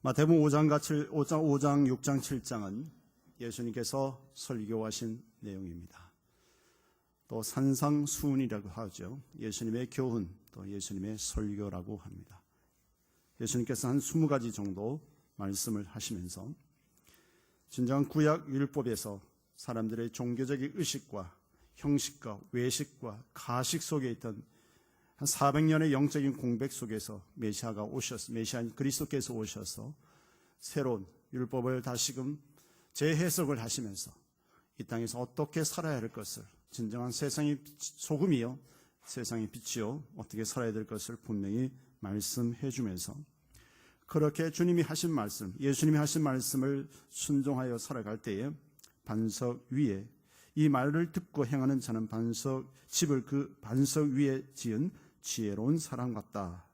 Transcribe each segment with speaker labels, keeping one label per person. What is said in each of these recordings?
Speaker 1: 마태복음 5장, 6장, 7장은 예수님께서 설교하신 내용입니다. 또 산상수훈이라고 하죠. 예수님의 교훈, 또 예수님의 설교라고 합니다. 예수님께서 한 20가지 정도 말씀을 하시면서 진정한 구약 율법에서 사람들의 종교적인 의식과 형식과 외식과 가식 속에 있던 한 400년의 영적인 공백 속에서 메시아 그리스도께서 오셔서 새로운 율법을 다시금 재해석을 하시면서 이 땅에서 어떻게 살아야 할 것을, 진정한 세상의 소금이요, 세상의 빛이요, 어떻게 살아야 될 것을 분명히 말씀해 주면서 그렇게 주님이 하신 말씀, 예수님이 하신 말씀을 순종하여 살아갈 때에 반석 위에 이 말을 듣고 행하는 자는 집을 그 반석 위에 지은 지혜로운 사람 같다.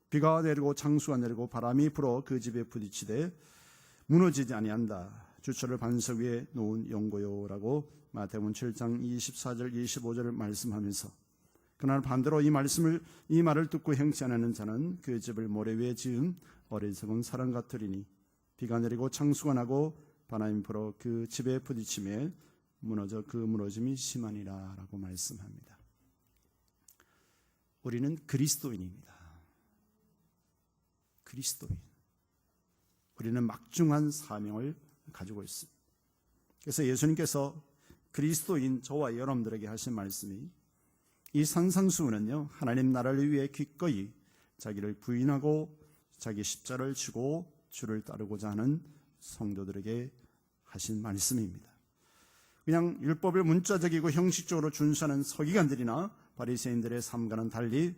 Speaker 1: 비가 내리고 장수가 내리고 바람이 불어 그 집에 부딪히되 무너지지 아니한다. 주처를 반석 위에 놓은 연고요라고 마태복음 7장 24절 25절을 말씀하면서, 그러나 반대로 이 말을 듣고 행치 않는 자는 그 집을 모래 위에 지은 어리석은 사람 같으리니 비가 내리고 장수가 나고 바람이 불어 그 집에 부딪히며 무너져 그 무너짐이 심하니라 라고 말씀합니다. 우리는 그리스도인입니다. 그리스도인. 우리는 막중한 사명을 가지고 있습니다. 그래서 예수님께서 그리스도인 저와 여러분들에게 하신 말씀이, 이 산상수훈은요, 하나님 나라를 위해 기꺼이 자기를 부인하고 자기 십자를 지고 주를 따르고자 하는 성도들에게 하신 말씀입니다. 그냥 율법을 문자적이고 형식적으로 준수하는 서기관들이나 바리새인들의 삶과는 달리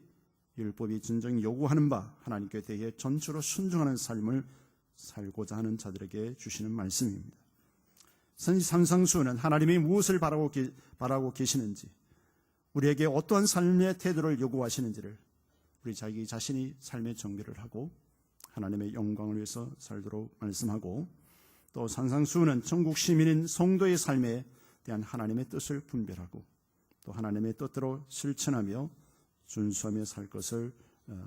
Speaker 1: 율법이 진정 요구하는 바 하나님께 대해 전적으로 순종하는 삶을 살고자 하는 자들에게 주시는 말씀입니다. 산상수훈은 하나님이 무엇을 바라고 계시는지, 우리에게 어떠한 삶의 태도를 요구하시는지를 우리 자기 자신이 삶의 정비를 하고 하나님의 영광을 위해서 살도록 말씀하고, 또 산상수훈은 천국 시민인 성도의 삶에 대한 하나님의 뜻을 분별하고 또 하나님의 뜻대로 실천하며 준수하며 살 것을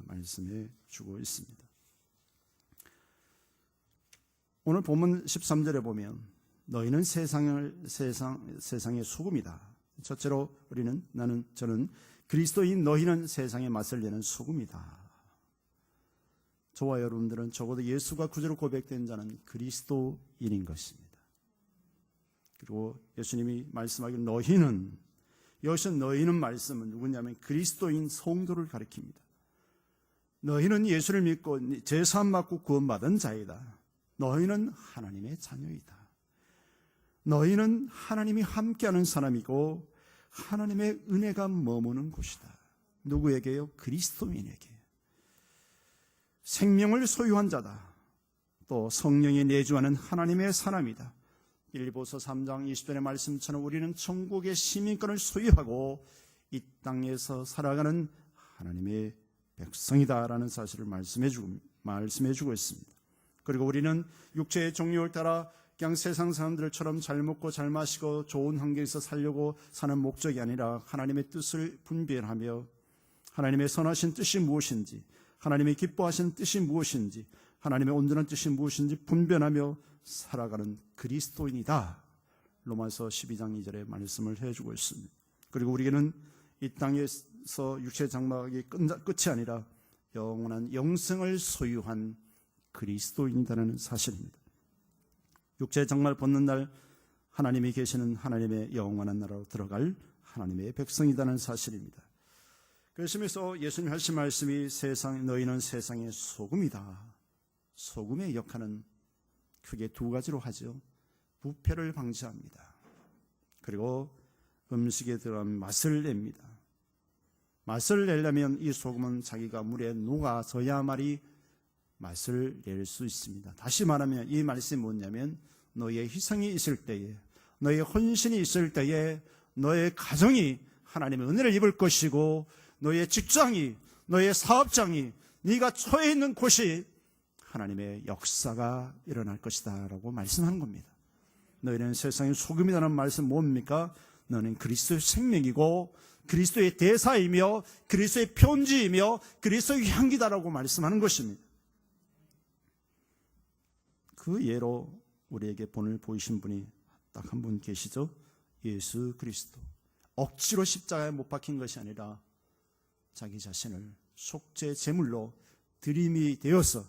Speaker 1: 말씀해 주고 있습니다. 오늘 본문 13절에 보면 너희는 세상의 소금이다. 첫째로 저는 그리스도인 너희는 세상의 맛을 내는 소금이다. 저와 여러분들은 적어도 예수가 구주로 고백된 자는 그리스도인인 것입니다. 그리고 예수님이 말씀하기를 여기서 너희는 말씀은 누구냐면 그리스도인 성도를 가리킵니다. 너희는 예수를 믿고 제사함 받고 구원받은 자이다. 너희는 하나님의 자녀이다. 너희는 하나님이 함께하는 사람이고 하나님의 은혜가 머무는 곳이다. 누구에게요? 그리스도인에게. 생명을 소유한 자다. 또 성령이 내주하는 하나님의 사람이다. 빌립보서 3장 20절의 말씀처럼 우리는 천국의 시민권을 소유하고 이 땅에서 살아가는 하나님의 백성이다라는 사실을 말씀해주고 있습니다. 그리고 우리는 육체의 종류를 따라 그냥 세상 사람들처럼 잘 먹고 잘 마시고 좋은 환경에서 살려고 사는 목적이 아니라 하나님의 뜻을 분별하며 하나님의 선하신 뜻이 무엇인지, 하나님의 기뻐하신 뜻이 무엇인지, 하나님의 온전한 뜻이 무엇인지 분별하며 살아가는 그리스도인이다. 로마서 12장 2절에 말씀을 해주고 있습니다. 그리고 우리는 이 땅에서 육체 장막이 끝이 아니라 영원한 영생을 소유한 그리스도인이라는 사실입니다. 육체 장막을 벗는 날 하나님이 계시는 하나님의 영원한 나라로 들어갈 하나님의 백성이라는 사실입니다. 그러시면서 예수님 하신 말씀이 너희는 세상의 소금이다. 소금의 역할은 크게 두 가지로 하죠. 부패를 방지합니다. 그리고 음식에 들어간 맛을 냅니다. 맛을 내려면 이 소금은 자기가 물에 녹아져야만이 맛을 낼 수 있습니다. 다시 말하면 이 말씀이 뭐냐면 너의 희생이 있을 때에, 너의 헌신이 있을 때에 너의 가정이 하나님의 은혜를 입을 것이고 너의 직장이, 너의 사업장이, 네가 처해 있는 곳이 하나님의 역사가 일어날 것이다 라고 말씀하는 겁니다. 너희는 세상의 소금이라는 말씀 뭡니까? 너는 그리스도의 생명이고 그리스도의 대사이며 그리스도의 편지이며 그리스도의 향기다라고 말씀하는 것입니다. 그 예로 우리에게 본을 보이신 분이 딱 한 분 계시죠. 예수 그리스도. 억지로 십자가에 못 박힌 것이 아니라 자기 자신을 속죄 제물로 드림이 되어서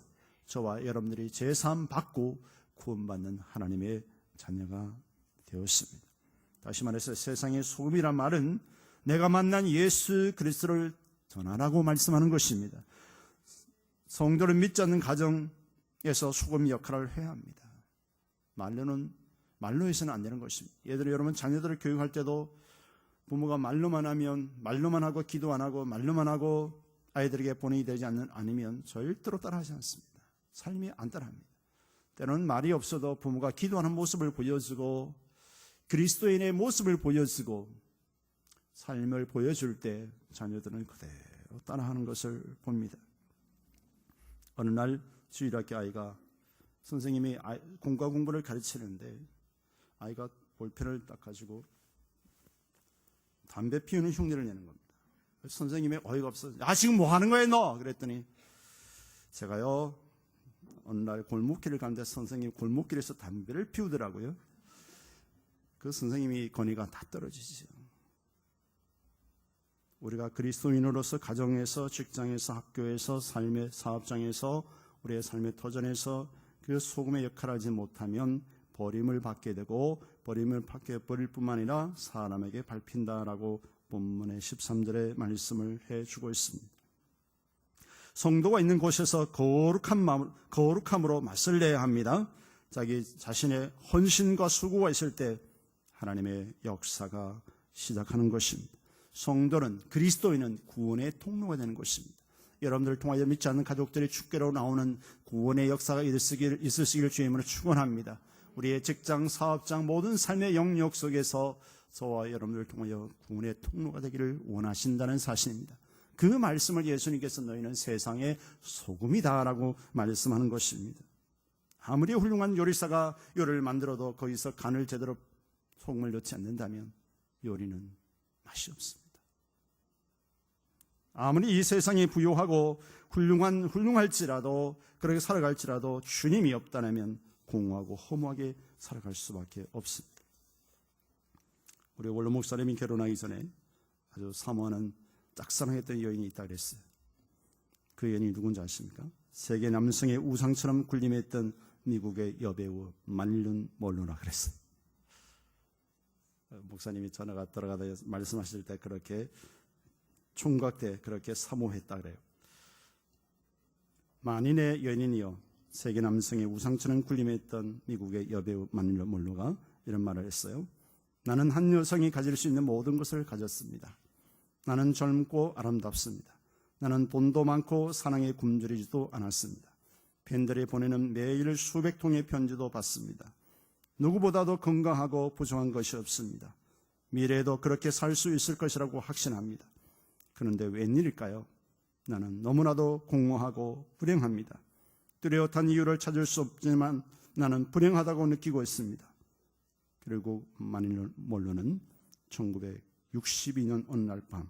Speaker 1: 저와 여러분들이 제사함 받고 구원받는 하나님의 자녀가 되었습니다. 다시 말해서 세상의 소금이란 말은 내가 만난 예수 그리스도를 전하라고 말씀하는 것입니다. 성도를 믿지 않는 가정에서 소금 역할을 해야 합니다. 말로 해서는 안 되는 것입니다. 예를 들어 여러분 자녀들을 교육할 때도 부모가 말로만 하면 말로만 하고 기도 안 하고 말로만 하고 아이들에게 본인이 되지 않으면 절대로 따라하지 않습니다. 삶이 안 따라합니다. 때로는 말이 없어도 부모가 기도하는 모습을 보여주고 그리스도인의 모습을 보여주고 삶을 보여줄 때 자녀들은 그대로 따라하는 것을 봅니다. 어느 날 주일학교 아이가 선생님이 공과 공부를 가르치는데 아이가 볼펜을 딱 가지고 담배 피우는 흉내를 내는 겁니다. 선생님이 어이가 없어. 야, 지금 뭐 하는 거야 너? 그랬더니 제가요 어느 날 골목길을 가는데 선생님이 골목길에서 담배를 피우더라고요. 그 선생님이 권위가 다 떨어지죠. 우리가 그리스도인으로서 가정에서 직장에서 학교에서 삶의 사업장에서 우리의 삶의 터전에서 그 소금의 역할을 하지 못하면 버림을 받게 되고 버림을 받게 버릴 뿐만 아니라 사람에게 밟힌다라고 본문의 13절의 말씀을 해주고 있습니다. 성도가 있는 곳에서 거룩함으로 맞설 내야 합니다. 자기 자신의 헌신과 수고가 있을 때 하나님의 역사가 시작하는 것입니다. 성도는 그리스도인은 구원의 통로가 되는 것입니다. 여러분들을 통하여 믿지 않는 가족들이 축계로 나오는 구원의 역사가 있으시기를 주의 이름으로 축원합니다. 우리의 직장, 사업장, 모든 삶의 영역 속에서 저와 여러분들을 통하여 구원의 통로가 되기를 원하신다는 사실입니다. 그 말씀을 예수님께서 너희는 세상의 소금이다라고 말씀하는 것입니다. 아무리 훌륭한 요리사가 요리를 만들어도 거기서 간을 제대로 소금을 넣지 않는다면 요리는 맛이 없습니다. 아무리 이 세상이 부유하고 훌륭할지라도 그렇게 살아갈지라도 주님이 없다면 공허하고 허무하게 살아갈 수밖에 없습니다. 우리 원로 목사님이 결혼하기 전에 아주 사모하는 짝사랑했던 여인이 있다 그랬어요. 그 여인이 누군지 아십니까? 세계 남성의 우상처럼 군림했던 미국의 여배우 마릴린 먼로라 그랬어요. 목사님이 전화가 들어가다 말씀하실 때 그렇게 총각 때 그렇게 사모했다 그래요. 만인의 여인이요 세계 남성의 우상처럼 군림했던 미국의 여배우 마릴린 먼로가 이런 말을 했어요. 나는 한 여성이 가질 수 있는 모든 것을 가졌습니다. 나는 젊고 아름답습니다. 나는 돈도 많고 사랑에 굶주리지도 않았습니다. 팬들이 보내는 매일 수백 통의 편지도 받습니다. 누구보다도 건강하고 부정한 것이 없습니다. 미래에도 그렇게 살 수 있을 것이라고 확신합니다. 그런데 웬일일까요? 나는 너무나도 공허하고 불행합니다. 뚜렷한 이유를 찾을 수 없지만 나는 불행하다고 느끼고 있습니다. 그리고 마릴린 먼로는 1962년 어느 날 밤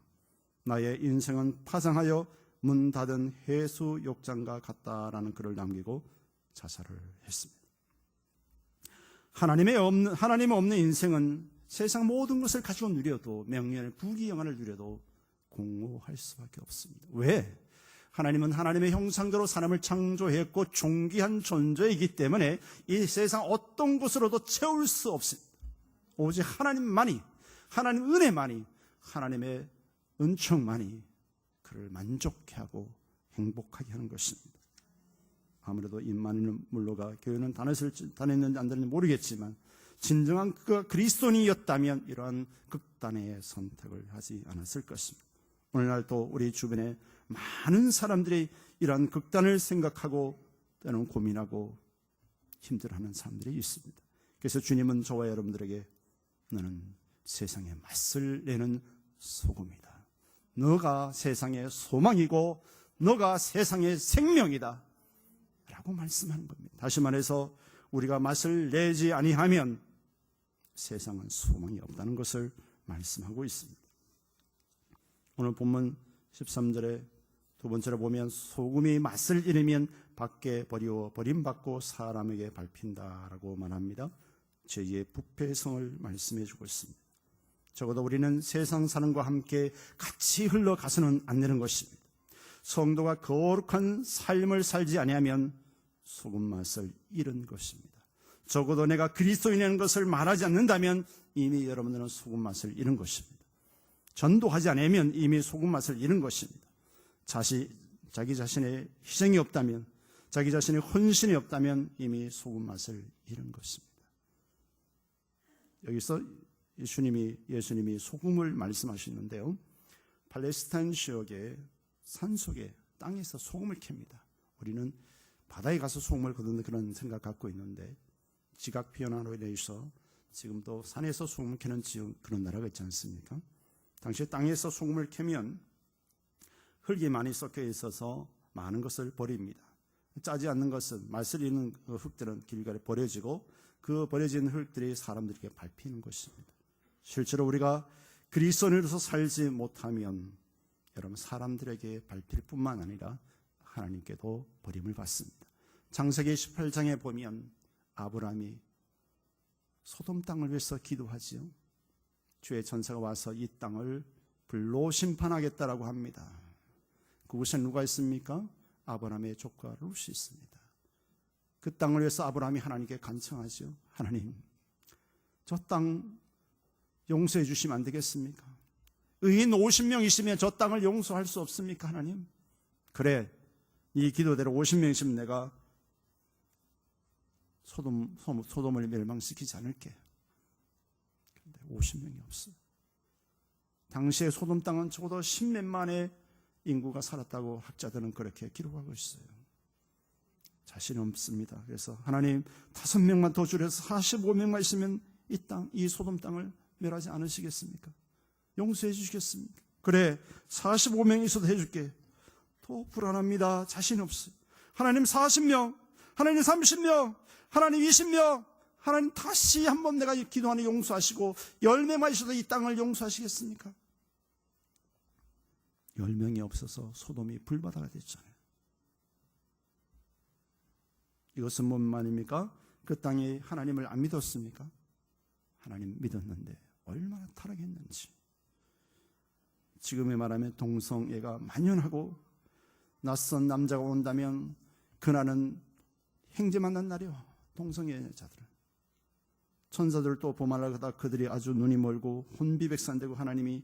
Speaker 1: 나의 인생은 파상하여 문 닫은 해수욕장과 같다라는 글을 남기고 자살을 했습니다. 하나님 없는 인생은 세상 모든 것을 가지고 누려도 명예를 부귀영화를 누려도 공허할 수밖에 없습니다. 왜? 하나님은 하나님의 형상대로 사람을 창조했고 존귀한 존재이기 때문에 이 세상 어떤 것으로도 채울 수 없습니다. 오직 하나님만이, 하나님 은혜만이, 하나님의 은총만이 그를 만족해 하고 행복하게 하는 것입니다. 아무래도 이 마릴린 먼로가 교회는 다녔는지 안 다녔는지 모르겠지만 진정한 그가 그리스도인이었다면 이러한 극단의 선택을 하지 않았을 것입니다. 오늘날 또 우리 주변에 많은 사람들이 이러한 극단을 생각하고 때로는 고민하고 힘들어하는 사람들이 있습니다. 그래서 주님은 저와 여러분들에게 너는 세상에 맛을 내는 소금이다. 너가 세상의 소망이고 너가 세상의 생명이다 라고 말씀하는 겁니다. 다시 말해서 우리가 맛을 내지 아니하면 세상은 소망이 없다는 것을 말씀하고 있습니다. 오늘 본문 13절에 두 두 번째로 보면 소금이 맛을 잃으면 밖에 버림받고 사람에게 밟힌다라고 말합니다. 제2의 부패성을 말씀해 주고 있습니다. 적어도 우리는 세상 사람과 함께 같이 흘러가서는 안 되는 것입니다. 성도가 거룩한 삶을 살지 아니하면 소금 맛을 잃은 것입니다. 적어도 내가 그리스도인이라는 것을 말하지 않는다면 이미 여러분들은 소금 맛을 잃은 것입니다. 전도하지 않으면 이미 소금 맛을 잃은 것입니다. 자기 자신의 희생이 없다면, 자기 자신의 헌신이 없다면 이미 소금 맛을 잃은 것입니다. 여기서 예수님이 소금을 말씀하시는데요, 팔레스타인 지역의 산속에 땅에서 소금을 캡니다. 우리는 바다에 가서 소금을 거두는 그런 생각 갖고 있는데, 지각 변화로 인해서 지금도 산에서 소금을 캐는 지역, 그런 나라가 있지 않습니까? 당시에 땅에서 소금을 캐면 흙이 많이 섞여 있어서 많은 것을 버립니다. 짜지 않는 것은, 맛을 잃는 그 흙들은 길가에 버려지고 그 버려진 흙들이 사람들에게 밟히는 것입니다. 실제로 우리가 그리스도인으로서 살지 못하면 여러분 사람들에게 밟힐 뿐만 아니라 하나님께도 버림을 받습니다. 창세기 18장에 보면 아브라함이 소돔 땅을 위해서 기도하지요. 주의 천사가 와서 이 땅을 불로 심판하겠다라고 합니다. 그곳에 누가 있습니까? 아브라함의 조카 룻이 있습니다. 그 땅을 위해서 아브라함이 하나님께 간청하죠. 하나님, 저 땅 용서해 주시면 안 되겠습니까? 의인 50명 있으면 저 땅을 용서할 수 없습니까, 하나님? 그래, 이 기도대로 50명 있으면 내가 소돔을 멸망시키지 않을게. 그런데 50명이 없어요. 당시에 소돔 땅은 적어도 10몇만의 인구가 살았다고 학자들은 그렇게 기록하고 있어요. 자신이 없습니다. 그래서 하나님 5명만 더 줄여서 45명만 있으면 이 땅, 이 소돔 땅을 멸하지 않으시겠습니까? 용서해 주시겠습니까? 그래, 45명 있어도 해줄게. 더 불안합니다. 자신 없어요. 하나님 40명, 하나님 30명, 하나님 20명, 하나님 다시 한번 내가 기도하는 용서하시고 10명만 있어도 이 땅을 용서하시겠습니까? 10명이 없어서 소돔이 불바다가 됐잖아요. 이것은 뭔 말입니까? 그 땅이 하나님을 안 믿었습니까? 하나님 믿었는데 얼마나 타락했는지. 지금에 말하면 동성애가 만연하고 낯선 남자가 온다면 그날은 행제 만난 날이요. 동성애자들은 천사들 또 보말라 하다 그들이 아주 눈이 멀고 혼비백산되고 하나님이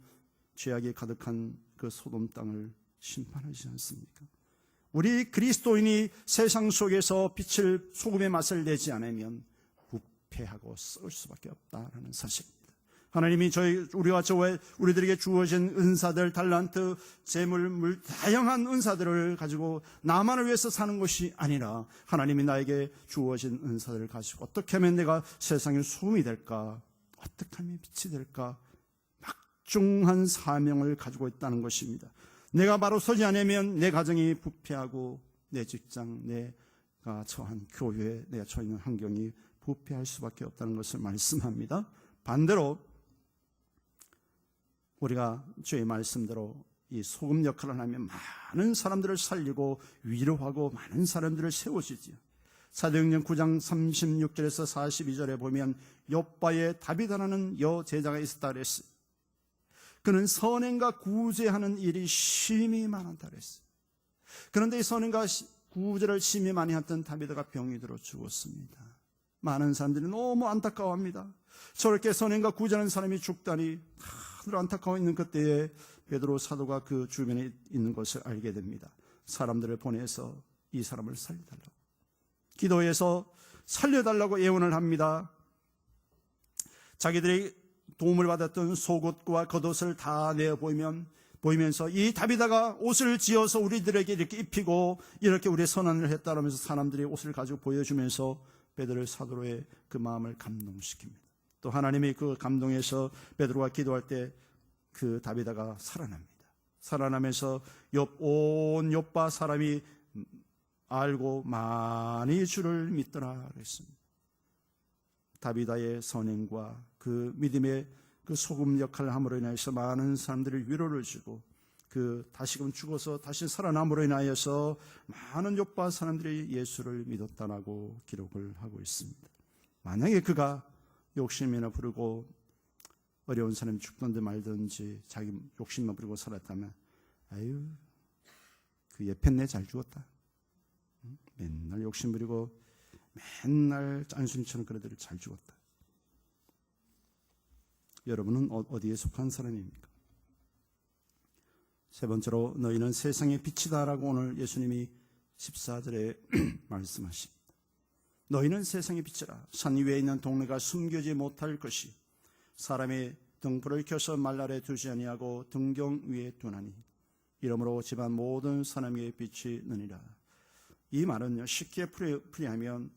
Speaker 1: 죄악이 가득한 그 소돔 땅을 심판하지 않습니까? 우리 그리스도인이 세상 속에서 빛을, 소금의 맛을 내지 않으면 부패하고 썩을 수밖에 없다라는 사실입니다. 하나님이 우리들에게 주어진 은사들, 달란트, 재물, 다양한 은사들을 가지고 나만을 위해서 사는 것이 아니라 하나님이 나에게 주어진 은사들을 가지고 어떻게 하면 내가 세상의 소금이 될까? 어떻게 하면 빛이 될까? 막중한 사명을 가지고 있다는 것입니다. 내가 바로 서지 않으면 내 가정이 부패하고 내 직장, 내가 처한 교회, 내가 처해 있는 환경이 부패할 수밖에 없다는 것을 말씀합니다. 반대로 우리가 주의 말씀대로 이 소금 역할을 하면 많은 사람들을 살리고 위로하고 많은 사람들을 세워주지요. 사도행전 9장 36절에서 42절에 보면 욥바에 다비다라는 여제자가 있었다 그랬어요. 그는 선행과 구제하는 일이 심히 많았다 그랬어요. 그런데 이 선행과 구제를 심히 많이 했던 다비다가 병이 들어 죽었습니다. 많은 사람들이 너무 안타까워합니다. 저렇게 선행과 구제하는 사람이 죽다니 다들 안타까워 있는 그때에 베드로 사도가 그 주변에 있는 것을 알게 됩니다. 사람들을 보내서 이 사람을 살려달라고, 기도해서 살려달라고 예언을 합니다. 자기들이 도움을 받았던 속옷과 겉옷을 다 내어 보이면서 이 다비다가 옷을 지어서 우리들에게 이렇게 입히고 이렇게 우리의 선언을 했다라면서 사람들이 옷을 가지고 보여주면서 베드로의 사도로의 그 마음을 감동시킵니다. 또 하나님이 그 감동에서 베드로가 기도할 때 그 다비다가 살아납니다. 살아나면서 온 욥바 사람이 알고 많이 주를 믿더라 그랬습니다. 다비다의 선행과 그 믿음의 그 소금 역할을 함으로 인해서 많은 사람들이 위로를 주고 다시금 죽어서 다시 살아남으로 인하여서 많은 욥과 사람들이 예수를 믿었다라고 기록을 하고 있습니다. 만약에 그가 욕심이나 부르고 어려운 사람이 죽든지 말든지 자기 욕심만 부리고 살았다면 아유 그 예편네 잘 죽었다. 맨날 욕심 부리고 맨날 짠순이처럼 그러더니 잘 죽었다. 여러분은 어디에 속한 사람입니까? 세 번째로 너희는 세상의 빛이다라고 오늘 예수님이 14절에 말씀하십니다. 너희는 세상의 빛이라. 산 위에 있는 동네가 숨겨지 못할 것이 사람의 등불을 켜서 말 아래 두지 아니하고 등경 위에 두나니 이러므로 집안 모든 사람에게 빛이 느니라. 이 말은요, 쉽게 풀이하면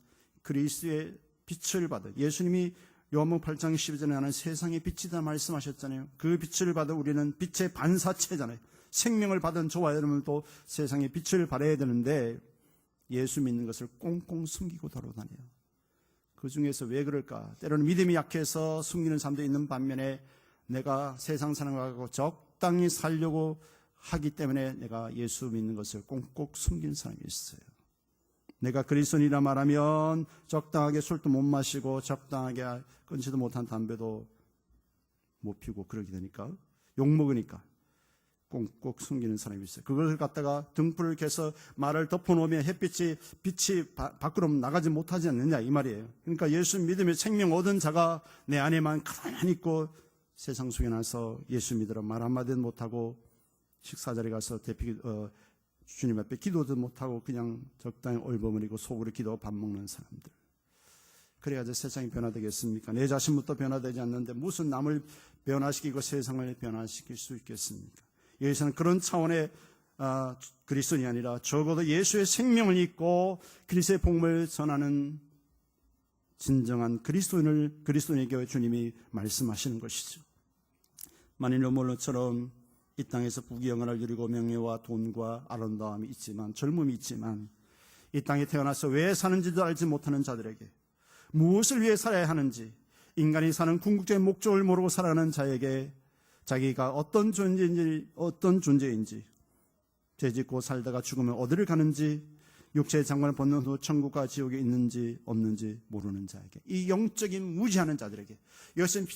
Speaker 1: 그리스도의 빛을 받은, 예수님이 요한복음 8장 12절에 하는 세상의 빛이다 말씀하셨잖아요. 그 빛을 받아 우리는 빛의 반사체잖아요. 생명을 받은 저와 여러분도 세상의 빛을 발해야 되는데 예수 믿는 것을 꽁꽁 숨기고 돌아다녀요. 그 중에서 왜 그럴까? 때로는 믿음이 약해서 숨기는 사람도 있는 반면에 내가 세상 사람하고 적당히 살려고 하기 때문에 내가 예수 믿는 것을 꽁꽁 숨기는 사람이 있어요. 내가 그리스도인이라 말하면 적당하게 술도 못 마시고 적당하게 끊지도 못한 담배도 못 피우고 그러게 되니까 욕먹으니까 꽁꽁 숨기는 사람이 있어요. 그걸 갖다가 등불을 켜서 말을 덮어놓으면 빛이 밖으로 나가지 못하지 않느냐 이 말이에요. 그러니까 예수 믿으며 생명 얻은 자가 내 안에만 가만히 있고 세상 속에 나서 예수 믿으라 말 한마디도 못하고 식사 자리에 가서 주님 앞에 기도도 못하고 그냥 적당히 얼버무리고 속으로 기도하고 밥 먹는 사람들. 그래야지 세상이 변화되겠습니까? 내 자신부터 변화되지 않는데 무슨 남을 변화시키고 세상을 변화시킬 수 있겠습니까? 여기서는 그런 차원의 그리스도인이 아니라 적어도 예수의 생명을 입고 그리스도의 복음을 전하는 진정한 그리스도인에게 주님이 말씀하시는 것이죠. 만일 로몰로처럼 이 땅에서 부귀영화를 누리고 명예와 돈과 아름다움이 있지만 젊음이 있지만 이 땅에 태어나서 왜 사는지도 알지 못하는 자들에게 무엇을 위해 살아야 하는지 인간이 사는 궁극적인 목적을 모르고 살아가는 자에게 자기가 어떤 존재인지 죄짓고 살다가 죽으면 어디를 가는지 육체의 장관을 벗는 후 천국과 지옥에 있는지 없는지 모르는 자에게 이 영적인 무지하는 자들에게 이것은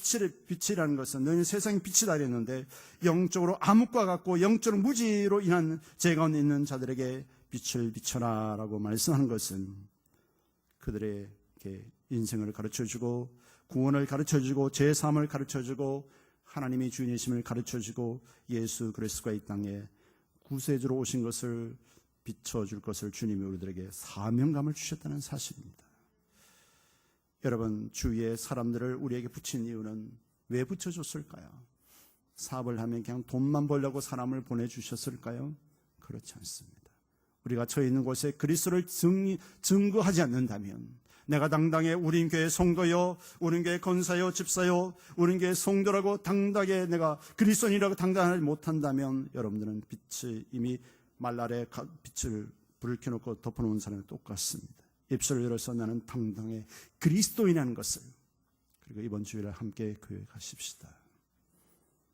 Speaker 1: 빛이라는 것은 너희는 세상의 빛이다 이랬는데 영적으로 암흑과 같고 영적으로 무지로 인한 죄 가운데 있는 자들에게 빛을 비춰라 라고 말씀하는 것은 그들에게 인생을 가르쳐주고 구원을 가르쳐주고 죄사함을 가르쳐주고 하나님이 주인이심을 가르쳐주고 예수 그리스도가 이 땅에 구세주로 오신 것을 비춰줄 것을 주님이 우리들에게 사명감을 주셨다는 사실입니다. 여러분, 주위의 사람들을 우리에게 붙인 이유는 왜 붙여줬을까요? 사업을 하면 그냥 돈만 벌려고 사람을 보내주셨을까요? 그렇지 않습니다. 우리가 처해 있는 곳에 그리스도를 증거하지 않는다면 내가 당당히 우리 교회 성도요, 우리 교회 권사요, 집사요, 우리 교회 성도라고 당당하게 내가 그리스도인이라고 당당하지 못한다면 여러분들은 빛이 이미 말 아래 빛을 불을 켜놓고 덮어놓은 사람이 똑같습니다. 입술을 열어서 나는 당당히 그리스도인이라는 것을 그리고 이번 주일에 함께 교회 가십시다.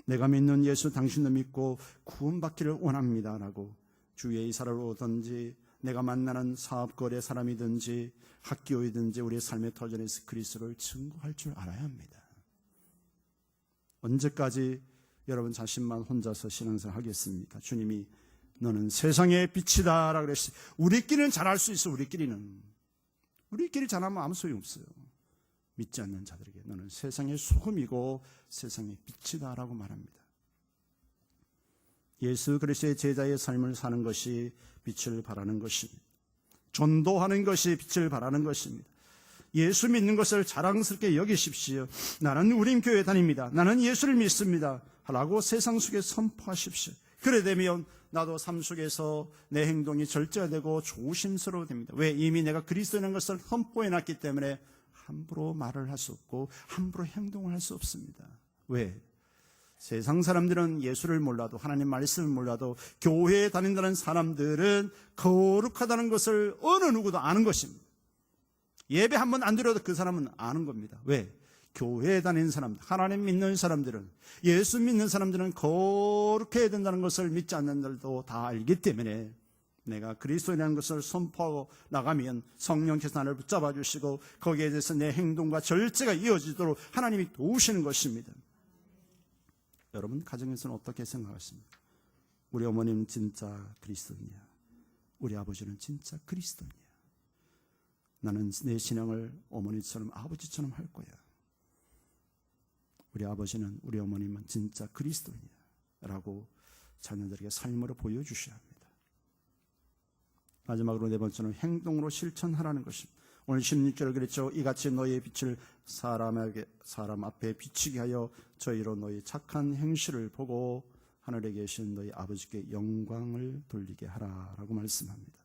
Speaker 1: 내가 믿는 예수 당신도 믿고 구원받기를 원합니다라고 주위에 이사를 오든지 내가 만나는 사업거래 사람이든지 학교이든지 우리의 삶의 터전에서 그리스도를 증거할 줄 알아야 합니다. 언제까지 여러분 자신만 혼자서 신앙생활 하겠습니까? 주님이 너는 세상의 빛이다 라고 그랬어요. 우리끼리는 잘할 수 있어. 우리끼리 잘하면 아무 소용이 없어요. 믿지 않는 자들에게 너는 세상의 소금이고 세상의 빛이다 라고 말합니다. 예수 그리스도의 제자의 삶을 사는 것이 빛을 발하는 것입니다. 전도하는 것이 빛을 발하는 것입니다. 예수 믿는 것을 자랑스럽게 여기십시오. 나는 우린 교회 다닙니다. 나는 예수를 믿습니다. 라고 세상 속에 선포하십시오. 그래 되면 나도 삶 속에서 내 행동이 절제되고 조심스러워 됩니다. 왜? 이미 내가 그리스도라는 것을 선포해놨기 때문에 함부로 말을 할 수 없고 함부로 행동을 할 수 없습니다. 왜? 세상 사람들은 예수를 몰라도 하나님 말씀을 몰라도 교회에 다닌다는 사람들은 거룩하다는 것을 어느 누구도 아는 것입니다. 예배 한 번 안 드려도 그 사람은 아는 겁니다. 왜? 교회에 다니는 사람들, 하나님 믿는 사람들은, 예수 믿는 사람들은 거룩해야 해야 된다는 것을 믿지 않는 자들도 다 알기 때문에 내가 그리스도인이라는 것을 선포하고 나가면 성령께서 나를 붙잡아 주시고 거기에 대해서 내 행동과 절제가 이어지도록 하나님이 도우시는 것입니다. 여러분 가정에서는 어떻게 생각하십니까? 우리 어머니는 진짜 그리스도인이야. 우리 아버지는 진짜 그리스도인이야. 나는 내 신앙을 어머니처럼 아버지처럼 할 거야. 우리 아버지는 우리 어머님은 진짜 그리스도인이야 라고 자녀들에게 삶으로 보여주셔야 합니다. 마지막으로 네 번째는 행동으로 실천하라는 것입니다. 오늘 16절에 그랬죠. 이같이 너희의 빛을 사람 앞에 비치게 하여 저희로 너희 착한 행실을 보고 하늘에 계신 너희 아버지께 영광을 돌리게 하라라고 말씀합니다.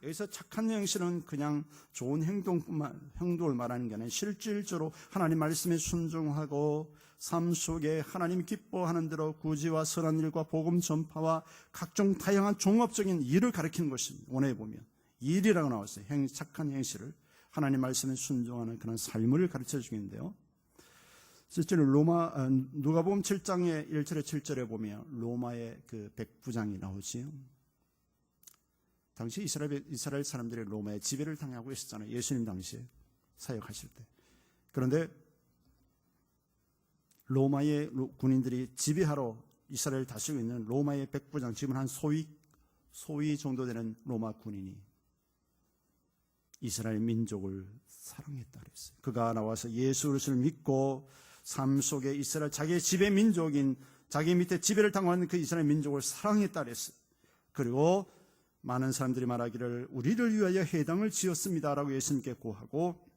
Speaker 1: 여기서 착한 행실은 그냥 좋은 행동을 말하는 게 아니라 실질적으로 하나님 말씀에 순종하고 삶 속에 하나님 기뻐하는 대로 구제와 선한 일과 복음 전파와 각종 다양한 종합적인 일을 가리키는 것입니다. 오늘 보면 일이라고 나왔어요. 착한 행실을 하나님 말씀에 순종하는 그런 삶을 가르쳐 주는데요. 실제로 누가복음 7장의 1절에 7절에 보면 로마의 그 백부장이 나오지요. 당시 이스라엘 사람들이 로마의 지배를 당하고 있었잖아요. 예수님 당시에 사역하실 때. 그런데 로마의 군인들이 지배하러 이스라엘을 다스리고 있는 로마의 백부장, 지금 한 소위 정도 되는 로마 군인이 이스라엘 민족을 사랑했다 그랬어요. 그가 나와서 예수 그리스도를 믿고 삶 속에 이스라엘 자기의 지배 민족인 자기 밑에 지배를 당하는 그 이스라엘 민족을 사랑했다 그랬어요. 그리고 많은 사람들이 말하기를 우리를 위하여 회당을 지었습니다라고 예수님께 고하고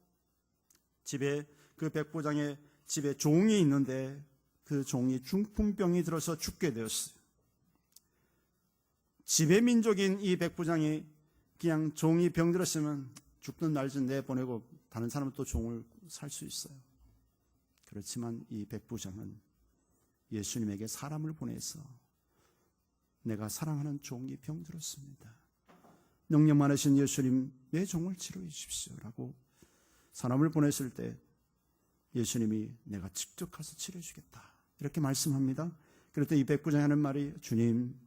Speaker 1: 그 백부장의 집에 종이 있는데 그 종이 중풍병이 들어서 죽게 되었어요. 지배 민족인 이 백부장이 그냥 종이 병들었으면 죽든 날든 내보내고 다른 사람은 또 종을 살 수 있어요. 그렇지만 이 백부장은 예수님에게 사람을 보내서 내가 사랑하는 종이 병들었습니다. 능력 많으신 예수님, 내 종을 치료해 주십시오라고 사람을 보냈을 때 예수님이 내가 직접 가서 치료해 주겠다 이렇게 말씀합니다. 그럴 때 이 백부장이 하는 말이 주님,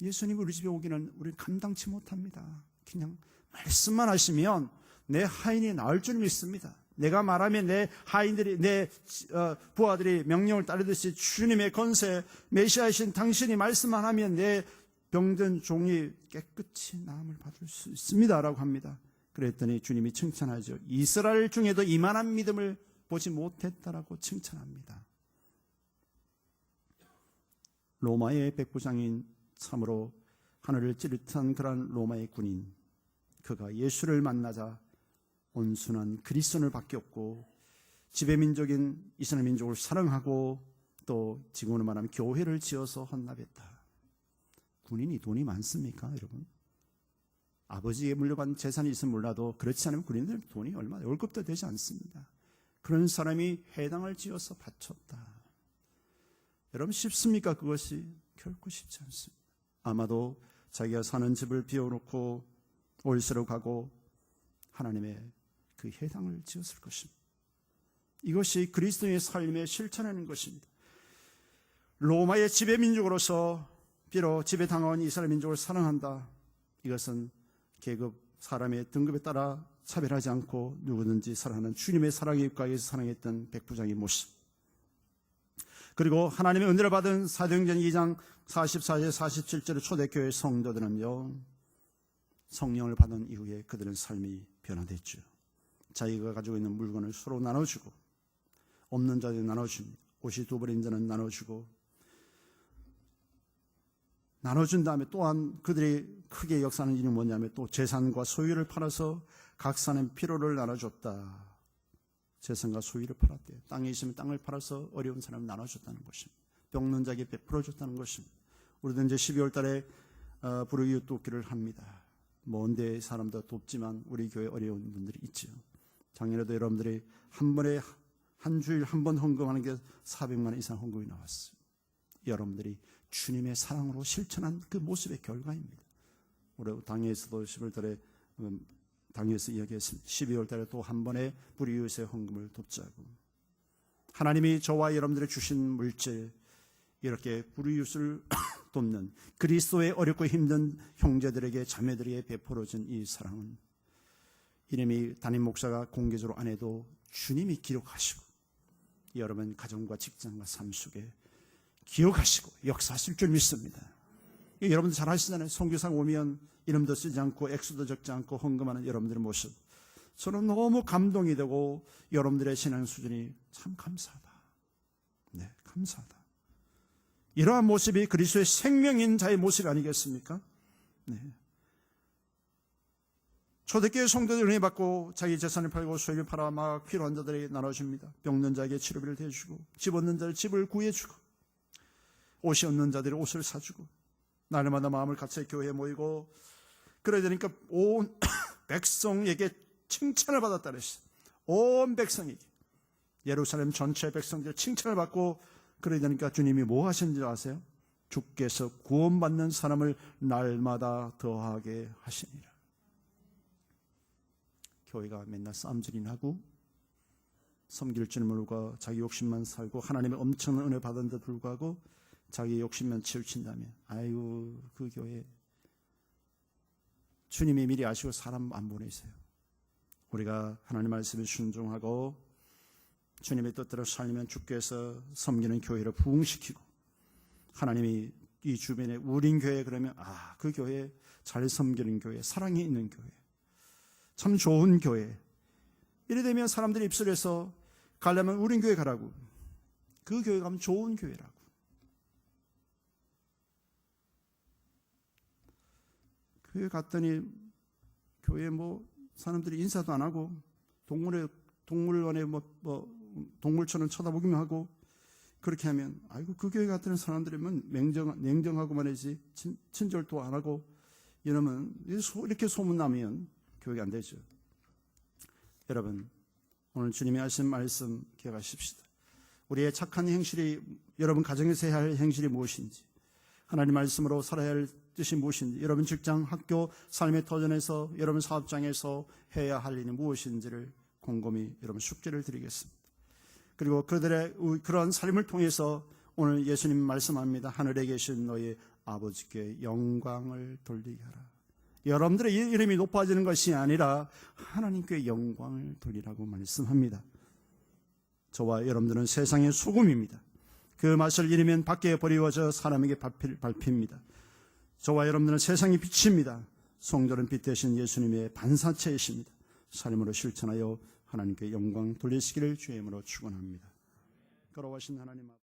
Speaker 1: 예수님 우리 집에 오기는 우리 감당치 못합니다. 그냥 말씀만 하시면 내 하인이 나을 줄 믿습니다. 내가 말하면 내 하인들이 내 부하들이 명령을 따르듯이 주님의 권세 메시아이신 당신이 말씀만 하면 내 병든 종이 깨끗이 나음을 받을 수 있습니다 라고 합니다. 그랬더니 주님이 칭찬하죠. 이스라엘 중에도 이만한 믿음을 보지 못했다라고 칭찬합니다. 로마의 백부장인 참으로 하늘을 찌릿한 그런 로마의 군인, 그가 예수를 만나자 온순한 그리스도인을 바뀌었고 지배민족인 이스라엘 민족을 사랑하고 또 지금으로 말하면 교회를 지어서 헌납했다. 군인이 돈이 많습니까 여러분? 아버지에게 물려받은 재산이 있으면 몰라도 그렇지 않으면 군인들 돈이 얼마 월급도 되지 않습니다. 그런 사람이 회당을 지어서 바쳤다. 여러분 쉽습니까? 그것이 결코 쉽지 않습니다. 아마도 자기가 사는 집을 비워놓고 올세로 가고 하나님의 그 회당을 지었을 것입니다. 이것이 그리스도의 삶에 실천하는 것입니다. 로마의 지배민족으로서 비록 지배당한 이스라엘 민족을 사랑한다. 이것은 계급, 사람의 등급에 따라 차별하지 않고 누구든지 사랑하는 주님의 사랑에 입각해서 사랑했던 백부장의 모습. 그리고 하나님의 은혜를 받은 사도행전 2장 44절 47절의 초대교회 성도들은요, 성령을 받은 이후에 그들은 삶이 변화됐죠. 자기가 가지고 있는 물건을 서로 나눠주고 없는 자들이 나눠줍니다. 옷이 두 벌인 자는 나눠주고 나눠준 다음에 또한 그들이 크게 역사하는 일이 뭐냐면 또 재산과 소유를 팔아서 각 사람 필요를 나눠줬다. 재산과 소유를 팔았대요. 땅에 있으면 땅을 팔아서 어려운 사람을 나눠줬다는 것입니다. 병든 자에게 베풀어줬다는 것입니다. 우리도 이제 12월 달에 불우이웃 돕기를 합니다. 먼데 사람도 돕지만 우리 교회 어려운 분들이 있죠. 작년에도 여러분들이 한 번에 한 주일 한 번 헌금하는 게 400만 원 이상 헌금이 나왔어요. 여러분들이 주님의 사랑으로 실천한 그 모습의 결과입니다. 우리 당에서도 11월달에 당에서 이야기했습니다. 12월 달에 또 한 번의 불이웃의 헌금을 돕자고. 하나님이 저와 여러분들의 주신 물질, 이렇게 불이웃을 돕는 그리스도의 어렵고 힘든 형제들에게 자매들에게 베풀어진 이 사랑은 이름이 담임 목사가 공개적으로 안 해도 주님이 기록하시고 여러분 가정과 직장과 삶 속에 기억하시고 역사하실 줄 믿습니다. 여러분들 잘 아시잖아요. 선교상 오면 이름도 쓰지 않고 액수도 적지 않고 헌금하는 여러분들의 모습, 저는 너무 감동이 되고 여러분들의 신앙 수준이 참 감사하다. 네, 감사하다. 이러한 모습이 그리스도의 생명인 자의 모습 아니겠습니까? 네. 초대교회 성도들 은혜 받고 자기 재산을 팔고 소유를 팔아 막 필요한 자들에게 나눠줍니다. 병든 자에게 치료비를 대주고, 집 없는 자를 집을 구해주고, 옷이 없는 자들이 옷을 사주고, 날마다 마음을 같이 교회에 모이고, 그러야 되니까 온 백성에게 칭찬을 받았다 그랬어요. 온 백성에게, 예루살렘 전체 백성들 칭찬을 받고, 그러야 되니까 주님이 뭐 하시는지 아세요? 주께서 구원받는 사람을 날마다 더하게 하시니라. 교회가 맨날 싸움질이나 하고 섬길 줄 모르고 자기 욕심만 살고 하나님의 엄청난 은혜 받은 데 불구하고 자기 욕심만 치우친다면, 아이고 그 교회 주님이 미리 아시고 사람 안 보내세요. 우리가 하나님 말씀에 순종하고 주님의 뜻대로 살면 주께서 섬기는 교회를 부흥시키고, 하나님이 이 주변에 우린 교회 그러면 그 교회 잘 섬기는 교회, 사랑이 있는 교회, 참 좋은 교회. 이래 되면 사람들이 입술에서 가려면 우린 교회 가라고, 그 교회 가면 좋은 교회라고. 교회 갔더니 교회 사람들이 인사도 안 하고 동물원에 동물처럼 쳐다보기만 하고, 그렇게 하면 아이고 그 교회 갔더니 사람들이면 냉정하고 말이지 친절도 안 하고 이러면, 이렇게 소문나면 교회가 안 되죠. 여러분, 오늘 주님이 하신 말씀 기억하십시다. 우리의 착한 행실이, 여러분 가정에서 해야 할 행실이 무엇인지, 하나님 말씀으로 살아야 할 뜻이 무엇인지, 여러분 직장, 학교, 삶의 터전에서, 여러분 사업장에서 해야 할 일이 무엇인지를 곰곰이 여러분 숙제를 드리겠습니다. 그리고 그들의 그런 삶을 통해서 오늘 예수님 말씀합니다. 하늘에 계신 너희 아버지께 영광을 돌리게 하라. 여러분들의 이름이 높아지는 것이 아니라 하나님께 영광을 돌리라고 말씀합니다. 저와 여러분들은 세상의 소금입니다. 그 맛을 잃으면 밖에 버리워져 사람에게 밟힙니다. 저와 여러분들은 세상의 빛입니다. 성도는 빛 대신 예수님의 반사체이십니다. 삶으로 실천하여 하나님께 영광 돌리시기를 주의 이름으로 축원합니다. 걸어가신 하나님 앞